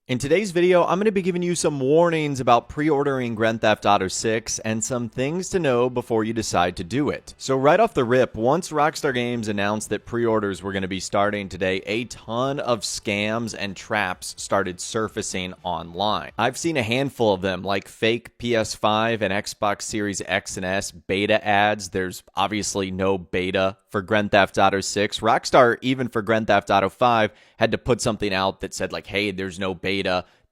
In today's video, I'm going to be giving you some warnings about pre-ordering Grand Theft Auto 6 and some things to know before you decide to do it. So right off the rip, once Rockstar Games announced that pre-orders were going to be starting today, a ton of scams and traps started surfacing online. I've seen a handful of them, like fake PS5 and Xbox Series X and S beta ads. There's obviously no beta for Grand Theft Auto 6. Rockstar, even for Grand Theft Auto 5, had to put something out that said like, hey, there's no beta.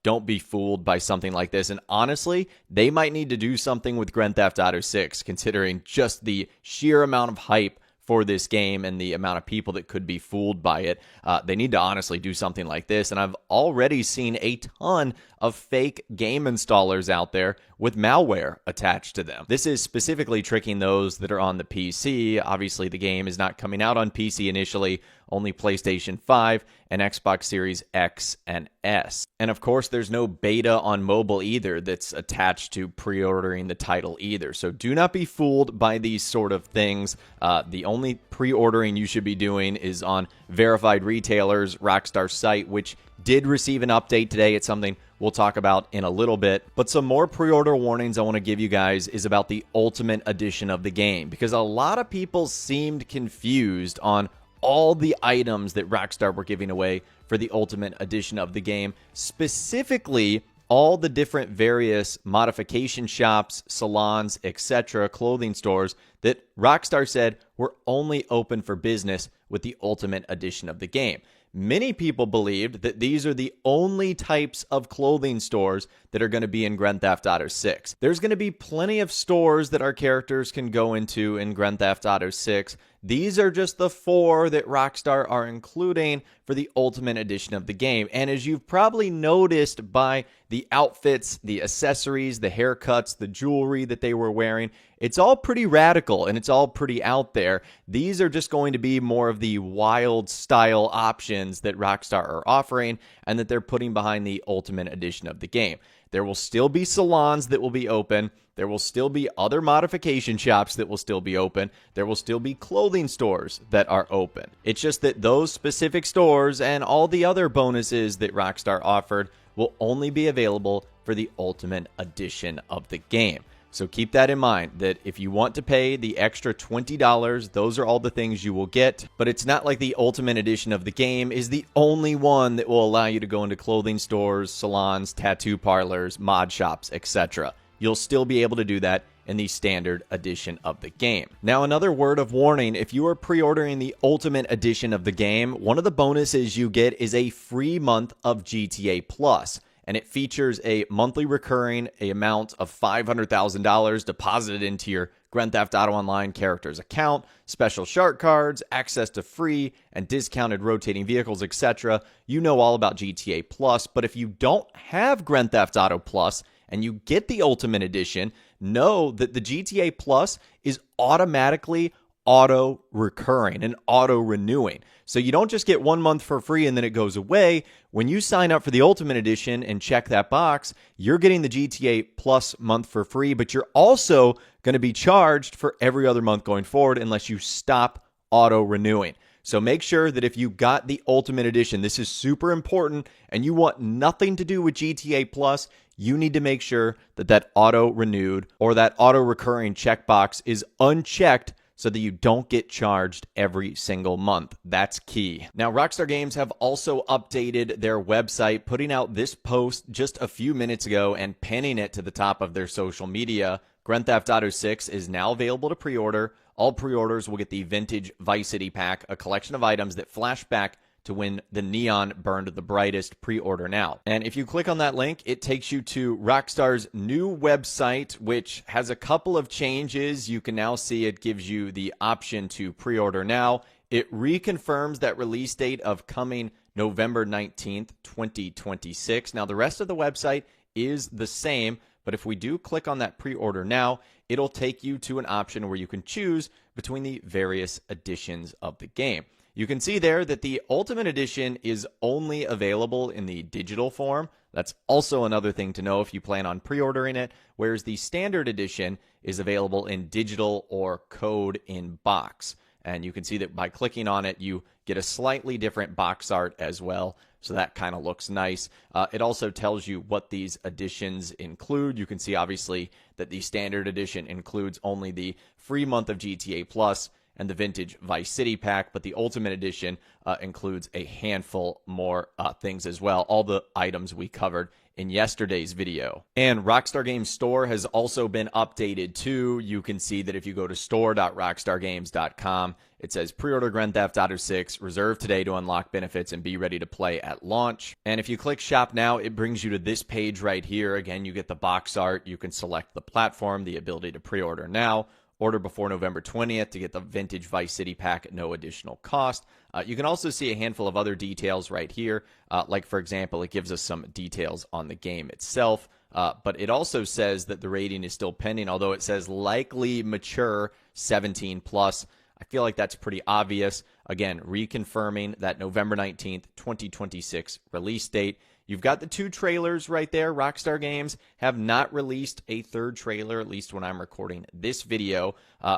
Don't be fooled by something like this. And honestly, they might need to do something with Grand Theft Auto 6, considering just the sheer amount of hype for this game and the amount of people that could be fooled by it. They need to honestly do something like this. And I've already seen a ton of fake game installers out there with malware attached to them. This is specifically tricking those that are on the PC. Obviously, the game is not coming out on PC initially, only PlayStation 5 and Xbox Series X and S. And of course, there's no beta on mobile either that's attached to pre-ordering the title either. So do not be fooled by these sort of things. The only pre-ordering you should be doing is on verified retailers, Rockstar's site, which did receive an update today. It's something we'll talk about in a little bit. But some more pre-order warnings I want to give you guys is about the Ultimate Edition of the game, because a lot of people seemed confused on all the items that Rockstar were giving away for the Ultimate Edition of the game, specifically all the different various modification shops, salons, etc., clothing stores that Rockstar said were only open for business with the Ultimate Edition of the game. Many people believed that these are the only types of clothing stores that are going to be in Grand Theft Auto 6. There's going to be plenty of stores that our characters can go into in Grand Theft Auto 6. These are just the 4 that Rockstar are including for the Ultimate Edition of the game. And as you've probably noticed by the outfits, the accessories, the haircuts, the jewelry that they were wearing, it's all pretty radical and it's all pretty out there. These are just going to be more of the wild style options that Rockstar are offering and that they're putting behind the Ultimate Edition of the game. There will still be salons that will be open. There will still be other modification shops that will still be open. There will still be clothing stores that are open. It's just that those specific stores and all the other bonuses that Rockstar offered will only be available for the Ultimate Edition of the game. So keep that in mind, that if you want to pay the extra $20, those are all the things you will get. But it's not like the Ultimate Edition of the game is the only one that will allow you to go into clothing stores, salons, tattoo parlors, mod shops, etc. You'll still be able to do that in the standard edition of the game. Now, another word of warning, if you are pre-ordering the Ultimate Edition of the game, one of the bonuses you get is a free month of GTA Plus. And it features a monthly recurring amount of $500,000 deposited into your Grand Theft Auto Online character's account, special shark cards, access to free and discounted rotating vehicles, etc. You know all about GTA Plus, but if you don't have Grand Theft Auto Plus and you get the Ultimate Edition, know that the GTA Plus is automatically auto-recurring and auto-renewing. So you don't just get 1 month for free and then it goes away. When you sign up for the Ultimate Edition and check that box, you're getting the GTA Plus month for free, but you're also going to be charged for every other month going forward unless you stop auto-renewing. So make sure that if you got the Ultimate Edition, this is super important, and you want nothing to do with GTA Plus, you need to make sure that that auto-renewed or that auto-recurring checkbox is unchecked so that you don't get charged every single month. That's key. Now, Rockstar Games have also updated their website, putting out this post just a few minutes ago and pinning it to the top of their social media. Grand Theft Auto 6 is now available to pre-order. All pre-orders will get the Vintage Vice City Pack, a collection of items that flash back to when the neon burned the brightest. Pre-order now. And if you click on that link, it takes you to Rockstar's new website, which has a couple of changes. You can now see it gives you the option to pre-order now. It reconfirms that release date of coming November 19th, 2026. Now, the rest of the website is the same, but if we do click on that pre-order now, it'll take you to an option where you can choose between the various editions of the game. You can see there that the Ultimate Edition is only available in the digital form. That's also another thing to know if you plan on pre-ordering it, whereas the Standard Edition is available in digital or code in box. And you can see that by clicking on it, you get a slightly different box art as well. So that kind of looks nice. It also tells you what these editions include. You can see obviously that the standard edition includes only the free month of GTA Plus and the vintage Vice City pack, but the Ultimate Edition includes a handful more things as well. All the items we covered in yesterday's video. And Rockstar Games Store has also been updated too. You can see that if you go to store.rockstargames.com, it says pre-order Grand Theft Auto 6, reserve today to unlock benefits and be ready to play at launch. And if you click shop now, it brings you to this page right here. Again, you get the box art, you can select the platform, the ability to pre-order now, order before November 20th to get the vintage Vice City pack at no additional cost. You can also see a handful of other details right here. Like, for example, it gives us some details on the game itself. But it also says that the rating is still pending, although it says likely mature 17 plus. I feel like that's pretty obvious. Again, reconfirming that November 19th, 2026 release date. You've got the 2 trailers right there. Rockstar Games have not released a 3rd trailer, at least when I'm recording this video,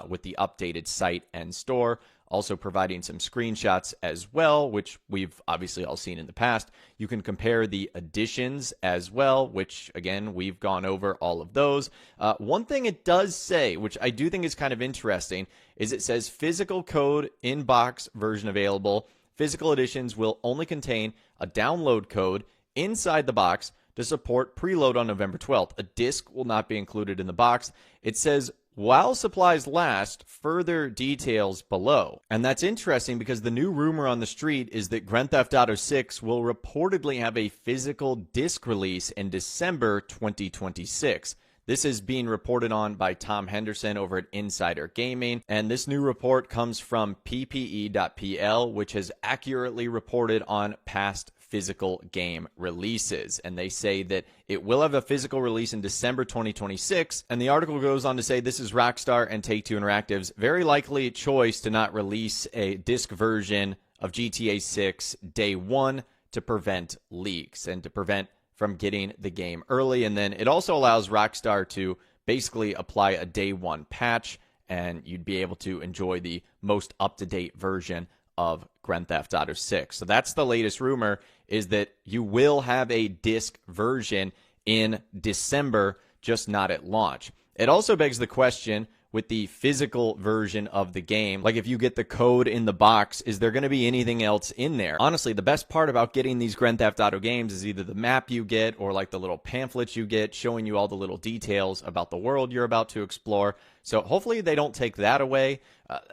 with the updated site and store. Also providing some screenshots as well, which we've obviously all seen in the past. You can compare the editions as well, which, again, we've gone over all of those. One thing it does say, which I do think is kind of interesting, is it says physical code in-box version available. Physical editions will only contain a download code inside the box to support preload on November 12th. A disc will not be included in the box. It says, while supplies last, further details below. And that's interesting because the new rumor on the street is that Grand Theft Auto 6 will reportedly have a physical disc release in December 2026. This is being reported on by Tom Henderson over at Insider Gaming, and this new report comes from ppe.pl, which has accurately reported on past physical game releases. And they say that it will have a physical release in December 2026. And the article goes on to say this is Rockstar and Take-Two Interactive's very likely choice to not release a disc version of GTA 6 day one to prevent leaks and to prevent from getting the game early. And then it also allows Rockstar to basically apply a day one patch, and you'd be able to enjoy the most up-to-date version of Grand Theft Auto 6. So that's the latest rumor, is that you will have a disc version in December, just not at launch. It also begs the question, with the physical version of the game, like if you get the code in the box, is there going to be anything else in there? Honestly, the best part about getting these Grand Theft Auto games is either the map you get or like the little pamphlets you get showing you all the little details about the world you're about to explore. So hopefully they don't take that away.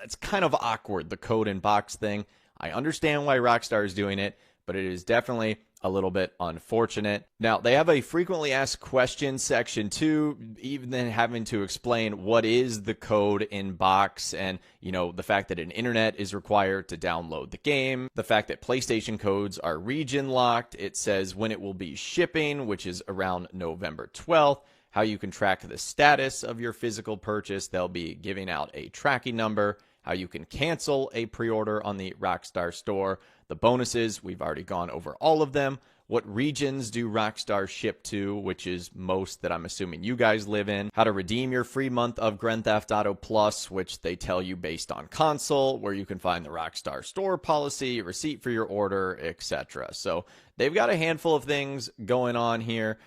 It's kind of awkward, the code in box thing. I understand why Rockstar is doing it, but it is definitely a little bit unfortunate. Now, they have a frequently asked questions section too, even then having to explain what is the code in box, and, you know, the fact that an internet is required to download the game, the fact that PlayStation codes are region locked. It says when it will be shipping, which is around November 12th, how you can track the status of your physical purchase. They'll be giving out a tracking number, how you can cancel a pre-order on the Rockstar store, the bonuses, we've already gone over all of them. What regions do Rockstar ship to, which is most that I'm assuming you guys live in. How to redeem your free month of Grand Theft Auto Plus, which they tell you based on console, where you can find the Rockstar store policy, receipt for your order, etc. So they've got a handful of things going on here.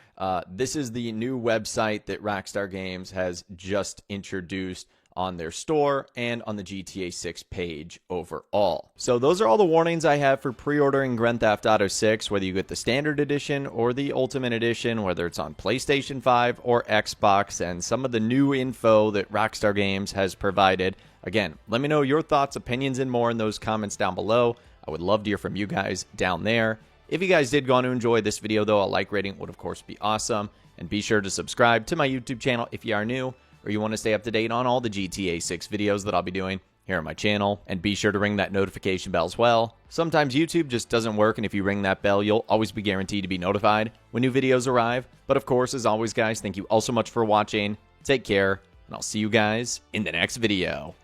This is the new website that Rockstar Games has just introduced on their store and on the GTA 6 page overall. So those are all the warnings I have for pre-ordering Grand Theft Auto 6, whether you get the standard edition or the Ultimate Edition, whether it's on PlayStation 5 or Xbox, and some of the new info that Rockstar Games has provided. Again, let me know your thoughts, opinions, and more in those comments down below. I would love to hear from you guys down there. If you guys did go on to enjoy this video, though, a like rating would, of course, be awesome. And be sure to subscribe to my YouTube channel if you are new, or you want to stay up to date on all the GTA 6 videos that I'll be doing here on my channel. And be sure to ring that notification bell as well. Sometimes YouTube just doesn't work, and if you ring that bell, you'll always be guaranteed to be notified when new videos arrive. But of course, as always, guys, thank you all so much for watching. Take care, and I'll see you guys in the next video.